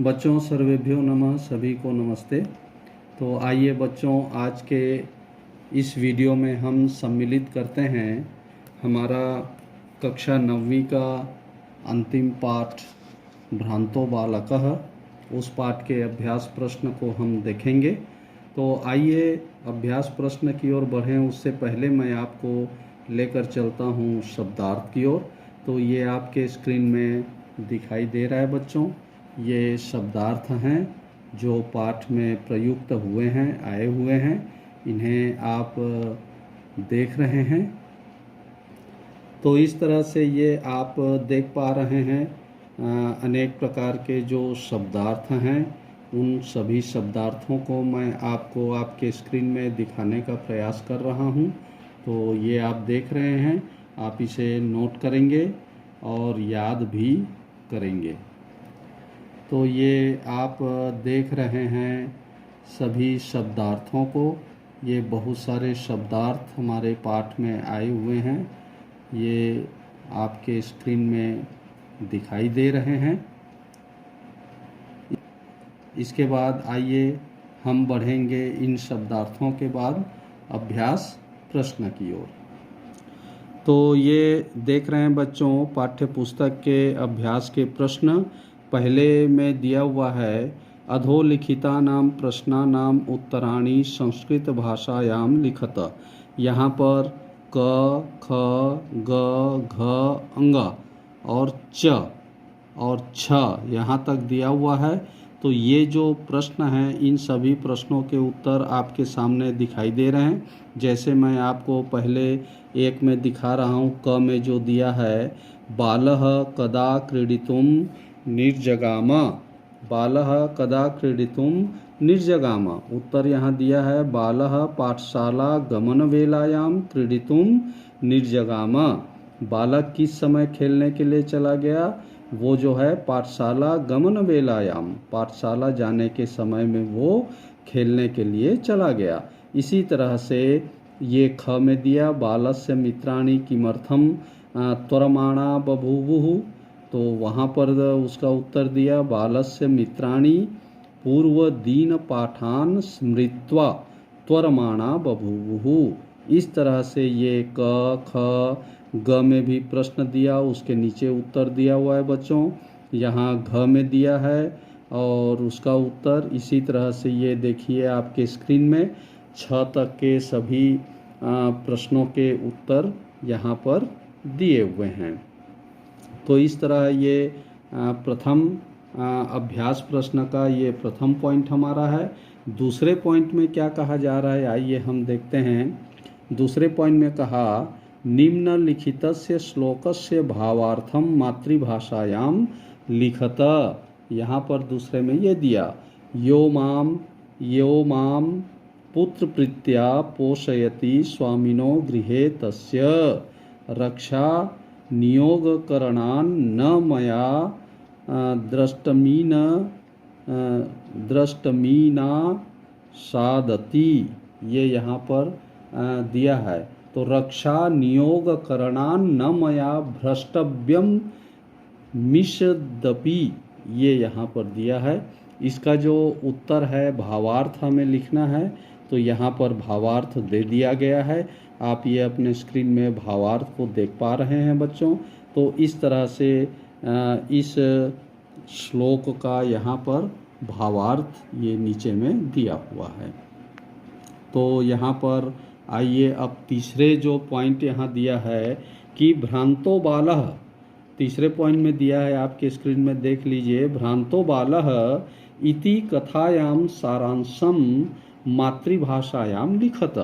बच्चों सर्वेभ्यो नमः, सभी को नमस्ते। तो आइए बच्चों, आज के इस वीडियो में हम सम्मिलित करते हैं हमारा कक्षा 9वीं का अंतिम पाठ भ्रांतो बालकः। उस पाठ के अभ्यास प्रश्न को हम देखेंगे। तो आइए अभ्यास प्रश्न की ओर बढ़ें। उससे पहले मैं आपको लेकर चलता हूँ शब्दार्थ की ओर। तो ये आपके स्क्रीन में दिखाई दे रहा है बच्चों, ये शब्दार्थ हैं जो पाठ में प्रयुक्त हुए हैं, आए हुए हैं। इन्हें आप देख रहे हैं। तो इस तरह से ये आप देख पा रहे हैं अनेक प्रकार के जो शब्दार्थ हैं, उन सभी शब्दार्थों को मैं आपको आपके स्क्रीन में दिखाने का प्रयास कर रहा हूँ। तो ये आप देख रहे हैं, आप इसे नोट करेंगे और याद भी करेंगे। तो ये आप देख रहे हैं सभी शब्दार्थों को। ये बहुत सारे शब्दार्थ हमारे पाठ में आए हुए हैं, ये आपके स्क्रीन में दिखाई दे रहे हैं। इसके बाद आइए हम बढ़ेंगे इन शब्दार्थों के बाद अभ्यास प्रश्न की ओर। तो ये देख रहे हैं बच्चों, पाठ्य पुस्तक के अभ्यास के प्रश्न पहले में दिया हुआ है। अधोलिखितानां प्रश्नानां उत्तराणि संस्कृत भाषायां लिखत। यहाँ पर क, ख, ग, घ, अंग और च और छ यहाँ तक दिया हुआ है। तो ये जो प्रश्न हैं, इन सभी प्रश्नों के उत्तर आपके सामने दिखाई दे रहे हैं। जैसे मैं आपको पहले एक में दिखा रहा हूँ, क में जो दिया है, बालः कदा क्रीडितुं निर्जगाम। बालः कदा क्रीडितुं निर्जगाम। उत्तर यहाँ दिया है, बालः पाठशाला गमनवेलायां क्रीडितुं निर्जगाम। बालक किस समय खेलने के लिए चला गया? वो जो है पाठशाला गमन वेलायाम, पाठशाला जाने के समय में वो खेलने के लिए चला गया। इसी तरह से ये ख में दिया, बालस्य मित्राणि किमर्थम त्वरमाणा बभूवुः। तो वहाँ पर उसका उत्तर दिया, बालस्य मित्राणि पूर्व दीन पाठान स्मृत्वा त्वरमाणा बभूवुः। इस तरह से ये क, ख, ग में भी प्रश्न दिया, उसके नीचे उत्तर दिया हुआ है बच्चों। यहाँ घ में दिया है और उसका उत्तर इसी तरह से ये देखिए आपके स्क्रीन में 6 तक के सभी प्रश्नों के उत्तर यहाँ पर दिए हुए हैं। तो इस तरह ये प्रथम अभ्यास प्रश्न का ये प्रथम पॉइंट हमारा है। दूसरे पॉइंट में क्या कहा जा रहा है, आइए हम देखते हैं। दूसरे पॉइंट में कहा, निम्नलिखितस्य श्लोकस्य भावार्थम मातृभाषायां लिखत। यहाँ पर दूसरे में ये दिया, यो माम पुत्रप्रीत्या पोषयति स्वामिनो गृहे तस्य रक्षा नियोगकरणान् न मया दृष्टमीना सादति। ये यहाँ पर दिया है। तो रक्षा नियोग करणान न मया भ्रष्टव्यम मिषदपि, ये यहाँ पर दिया है। इसका जो उत्तर है, भावार्थ हमें लिखना है। तो यहाँ पर भावार्थ दे दिया गया है। आप ये अपने स्क्रीन में भावार्थ को देख पा रहे हैं बच्चों। तो इस तरह से इस श्लोक का यहाँ पर भावार्थ ये नीचे में दिया हुआ है। तो यहाँ पर आइए अब तीसरे जो पॉइंट यहाँ दिया है कि भ्रांतो बालः, तीसरे पॉइंट में दिया है आपके स्क्रीन में देख लीजिए, भ्रांतो बालः इति कथायां सारांशम मातृभाषायां लिखत।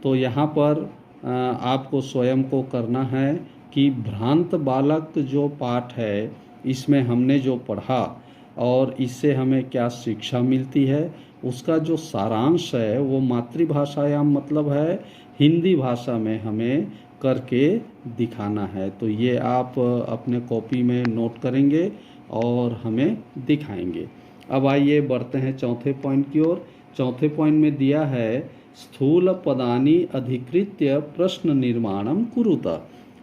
तो यहाँ पर आपको स्वयं को करना है कि भ्रांत बालक जो पाठ है, इसमें हमने जो पढ़ा और इससे हमें क्या शिक्षा मिलती है, उसका जो सारांश है वो मातृभाषायां मतलब है हिंदी भाषा में हमें करके दिखाना है। तो ये आप अपने कॉपी में नोट करेंगे और हमें दिखाएंगे। अब आइए बढ़ते हैं चौथे पॉइंट की ओर। चौथे पॉइंट में दिया है, स्थूल पदानि अधिकृत्य प्रश्न निर्माणम कुरुत।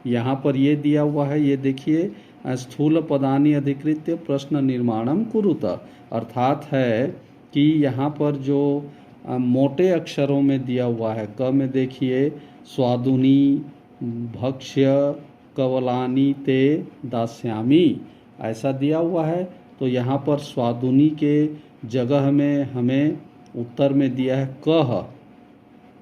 यहाँ पर ये दिया हुआ है, ये देखिए स्थूल पदानि अधिकृत्य प्रश्न निर्माणम कुरुत, अर्थात है कि यहाँ पर जो मोटे अक्षरों में दिया हुआ है, क में देखिए स्वादुनी भक्ष्य कवलानी ते दास्यामी ऐसा दिया हुआ है। तो यहाँ पर स्वादुनी के जगह में हमें उत्तर में दिया है कह,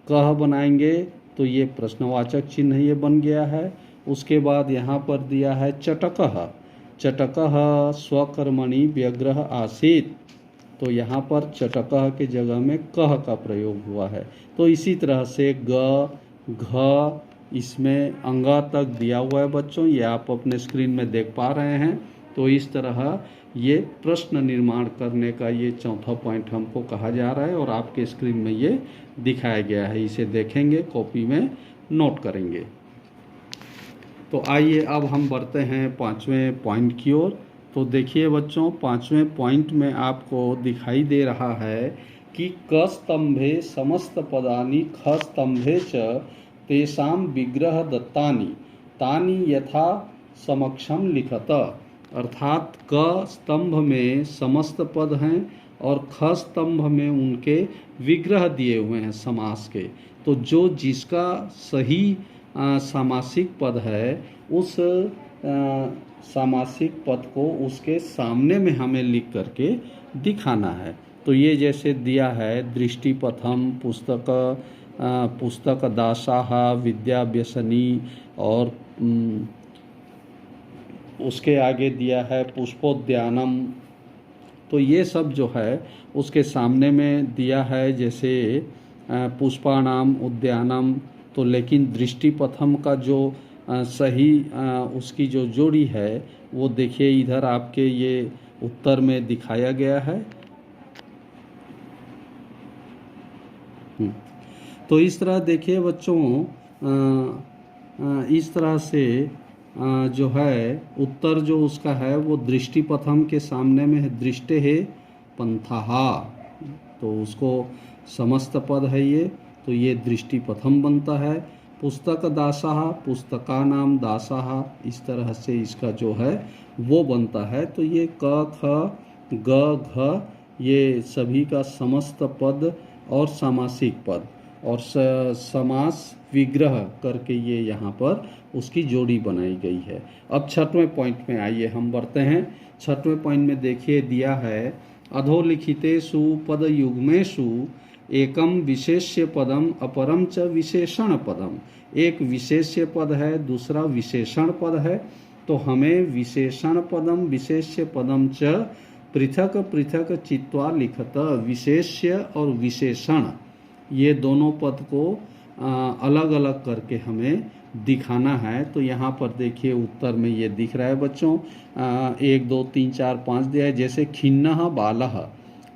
कह बनाएंगे तो ये प्रश्नवाचक चिन्ह ये बन गया है। उसके बाद यहाँ पर दिया है चटकः, चटकः स्वकर्मणि व्यग्रह आसीत, तो यहाँ पर चटकः के जगह में कह का प्रयोग हुआ है। तो इसी तरह से ग घ इसमें अंगा तक दिया हुआ है बच्चों, ये आप अपने स्क्रीन में देख पा रहे हैं। तो इस तरह ये प्रश्न निर्माण करने का ये चौथा पॉइंट हमको कहा जा रहा है और आपके स्क्रीन में ये दिखाया गया है। इसे देखेंगे, कॉपी में नोट करेंगे। तो आइए अब हम बढ़ते हैं पांचवें पॉइंट की ओर। तो देखिए बच्चों, पांचवें पॉइंट में आपको दिखाई दे रहा है कि क स्तंभे समस्त पदानि ख स्तंभे च तेषां विग्रह दत्तानि तानि यथा समक्षम लिखत, अर्थात क स्तंभ में समस्त पद हैं और ख स्तंभ में उनके विग्रह दिए हुए हैं समास के। तो जो जिसका सही सामासिक पद है उस सामासिक पद को उसके सामने में हमें लिख करके दिखाना है। तो ये जैसे दिया है दृष्टिपथम पुस्तक दासाह विद्या व्यसनी, और उसके आगे दिया है पुष्पोद्यानम। तो ये सब जो है उसके सामने में दिया है, जैसे पुष्पाणाम उद्यानम। तो लेकिन दृष्टिपथम का जो सही उसकी जो जोड़ी है वो देखिए इधर आपके ये उत्तर में दिखाया गया है। तो इस तरह देखिए बच्चों, इस तरह से जो है उत्तर जो उसका है वो दृष्टिपथम के सामने में है दृष्टे है पंथहा, तो उसको समस्त पद है ये, तो ये दृष्टिपथम बनता है। पुस्तक दासाह पुस्तका नाम दासाह, इस तरह से इसका जो है वो बनता है। तो ये क ख ग घ ये सभी का समस्त पद और सामासिक पद और समास विग्रह करके ये यहाँ पर उसकी जोड़ी बनाई गई है। अब छठवें पॉइंट में आइए हम बढ़ते हैं। छठवें पॉइंट में देखिए दिया है अधोलिखितेषु पदयुग्मेषु एकम विशेष्य पदम अपरम च विशेषण पदम। एक विशेष्य पद है, दूसरा विशेषण पद है। तो हमें विशेषण पदम विशेष्य पदम च पृथक पृथक चित्वा लिखत। विशेष्य और विशेषण ये दोनों पद को अलग अलग करके हमें दिखाना है। तो यहाँ पर देखिए उत्तर में ये दिख रहा है बच्चों, 1 2 3 4 5 दिया है। जैसे खिन्नः बालः,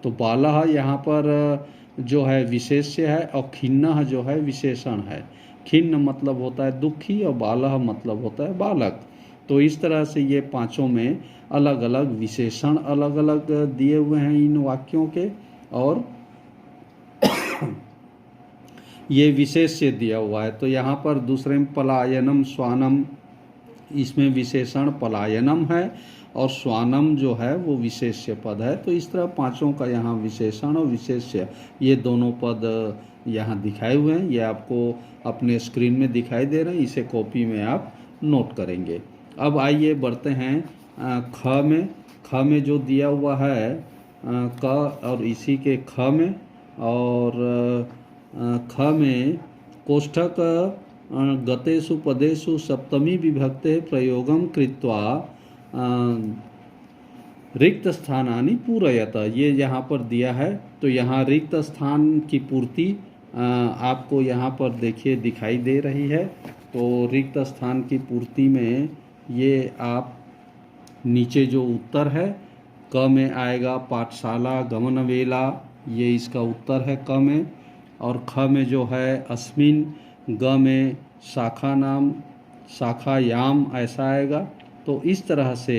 तो बालः यहाँ पर जो है विशेष्य है और खिन्नः जो है विशेषण है। खिन्न मतलब होता है दुखी और बालः मतलब होता है बालक। तो इस तरह से ये पांचों में अलग अलग विशेषण अलग अलग दिए हुए हैं इन वाक्यों के, और ये विशेष्य दिया हुआ है। तो यहाँ पर दूसरे में पलायनम स्वानम, इसमें विशेषण पलायनम है और स्वानम जो है वो विशेष्य पद है। तो इस तरह पांचों का यहाँ विशेषण और विशेष्य ये दोनों पद यहाँ दिखाए हुए हैं। ये आपको अपने स्क्रीन में दिखाई दे रहे हैं, इसे कॉपी में आप नोट करेंगे। अब आइए बढ़ते हैं ख में। ख में जो दिया हुआ है क और इसी के ख में, और ख में कोष्ठक गतेषु पदेषु सप्तमी विभक्ते प्रयोगम कृत्वा रिक्त स्थानानि पूरयत, ये यहाँ पर दिया है। तो यहाँ रिक्त स्थान की पूर्ति आपको यहाँ पर देखिए दिखाई दे रही है। तो रिक्त स्थान की पूर्ति में ये आप नीचे जो उत्तर है क में आएगा पाठशाला गमन वेला, ये इसका उत्तर है क में। और ख में जो है अस्मिन, ग में शाखा नाम शाखायाम ऐसा आएगा। तो इस तरह से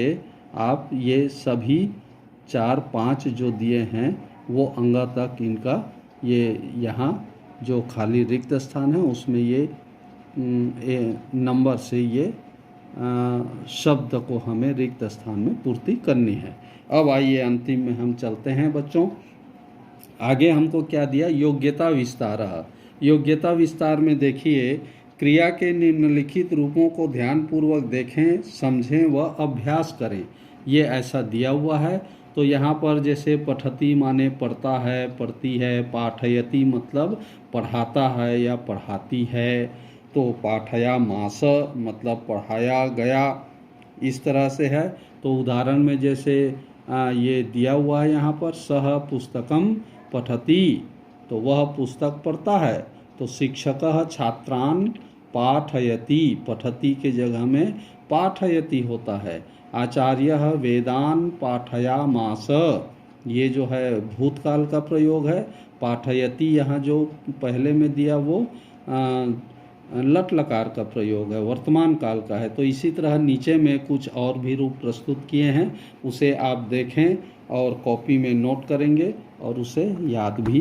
आप ये सभी 4 5 जो दिए हैं वो अंगा तक इनका ये यहाँ जो खाली रिक्त स्थान है उसमें ये नंबर से ये शब्द को हमें रिक्त स्थान में पूर्ति करनी है। अब आइए अंतिम में हम चलते हैं बच्चों। आगे हमको क्या दिया, योग्यता विस्तार। योग्यता विस्तार में देखिए, क्रिया के निम्नलिखित रूपों को ध्यानपूर्वक देखें, समझें व अभ्यास करें। ये ऐसा दिया हुआ है। तो यहाँ पर जैसे पठती माने पढ़ता है, पढ़ती है, पाठयति मतलब पढ़ाता है या पढ़ाती है, तो पाठयामास मतलब पढ़ाया गया, इस तरह से है। तो उदाहरण में जैसे ये दिया हुआ है यहाँ पर, सह पुस्तकम पठति, तो वह पुस्तक पढ़ता है। तो शिक्षकः छात्रान् पाठयति, पठति के जगह में पाठयति होता है। आचार्यः वेदान् पाठयामास, ये जो है भूतकाल का प्रयोग है। पाठयति यहाँ जो पहले में दिया वो लट लकार का प्रयोग है, वर्तमान काल का है। तो इसी तरह नीचे में कुछ और भी रूप प्रस्तुत किए हैं, उसे आप देखें और कॉपी में नोट करेंगे और उसे याद भी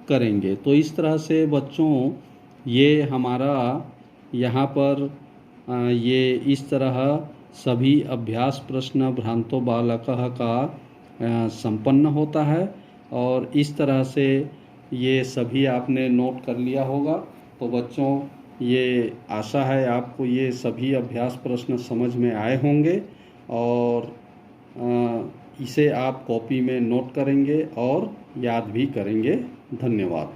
करेंगे। तो इस तरह से बच्चों ये हमारा यहाँ पर ये इस तरह सभी अभ्यास प्रश्न भ्रांतो बालकः का संपन्न होता है। और इस तरह से ये सभी आपने नोट कर लिया होगा। तो बच्चों ये आशा है आपको ये सभी अभ्यास प्रश्न समझ में आए होंगे और इसे आप कॉपी में नोट करेंगे और याद भी करेंगे। धन्यवाद।